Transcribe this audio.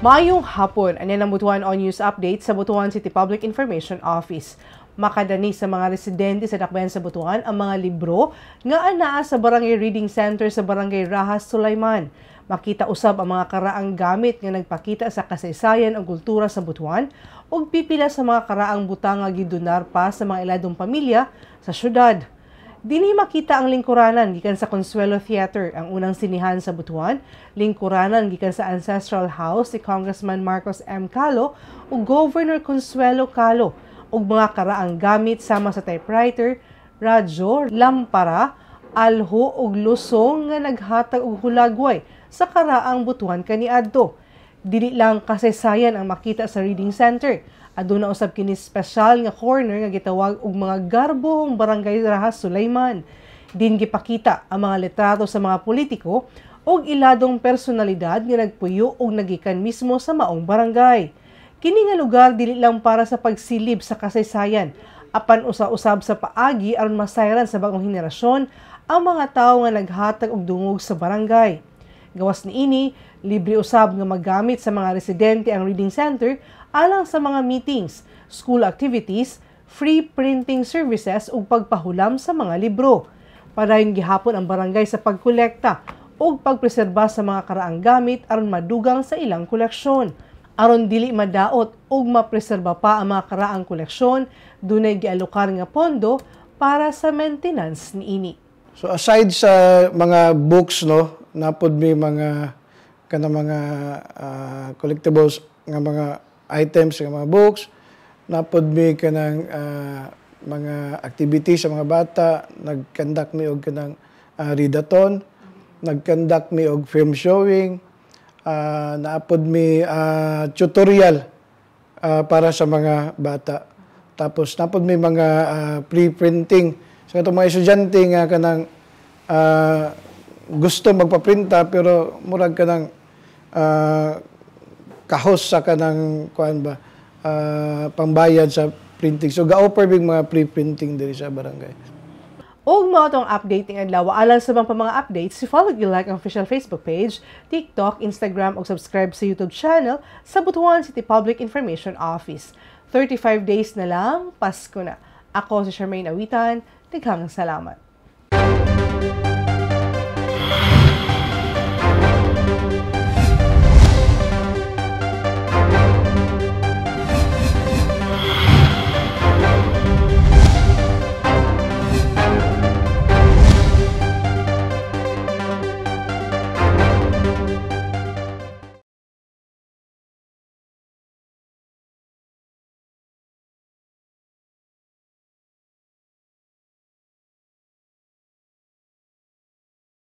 Maayong hapon, ang Butuan On News Update sa Butuan City Public Information Office. Makadani sa mga residente sa Dakbayan sa Butuan ang mga libro nga anaa sa Barangay Reading Center sa Barangay Rahas, Sulaiman. Makita usab ang mga karaang gamit nga nagpakita sa kasaysayan ug kultura sa Butuan ug pipila sa mga karaang butang nga gidonar pa sa mga iladong pamilya sa syudad. Dinhi makita ang lingkuranan gikan sa Consuelo Theater, ang unang sinihan sa Butuan, lingkuranan gikan sa Ancestral House si Congressman Marcos M. Calo ug Governor Consuelo Calo ug mga karaang gamit sama sa typewriter, radyo, lampara, alho ug lusong nga naghatag og hulagway sa karaang Butuan kaniadto. Dili lang kasaysayan ang makita sa Reading Center. Aduna usab kini special nga corner nga gitawag og mga garbohong Barangay Rahas, Sulaiman. Din gipakita ang mga litrato sa mga politiko ug iladong personalidad nga nagpuyo ug nagikan mismo sa maong barangay. Kini nga lugar dili lang para sa pagsilib sa kasaysayan, apan usa-usab sa paagi aron masayran sa bagong henerasyon ang mga tawo nga naghatag og dungog sa barangay. Gawas niini, libre usab nga magamit sa mga residente ang Reading Center alang sa mga meetings, school activities, free printing services ug pagpahulam sa mga libro. Padayon gihapon ang barangay sa pagkolekta ug pagpreserba sa mga karaang gamit aron madugang sa ilang koleksyon. Aron dili madaot ug mapreserba pa ang mga karaang koleksyon, dunay gialokar nga pondo para sa maintenance niini. So aside sa mga books, no, napod may mga collectibles nga mga items nga mga books, napod may kanang mga activities sa mga bata, nag-conduct mi og kanang readathon, nag-conduct mi og film showing, naapod mi tutorial para sa mga bata. Tapos napod may mga pre-printing sa itong mga estudyante nga kanang gusto magpaprinta pero murag kanang kahos sa kanang kuan ba pambayad sa printing. So ga-offer big mga pre-printing diri sa barangay. Og mao tong updating adlaw alang sa mga updates, follow and like ang official Facebook page, TikTok, Instagram ug subscribe sa YouTube channel sa Butuan City Public Information Office. 35 days na lang, Pasko na. Ako si Charmaine Awitan, daghang salamat.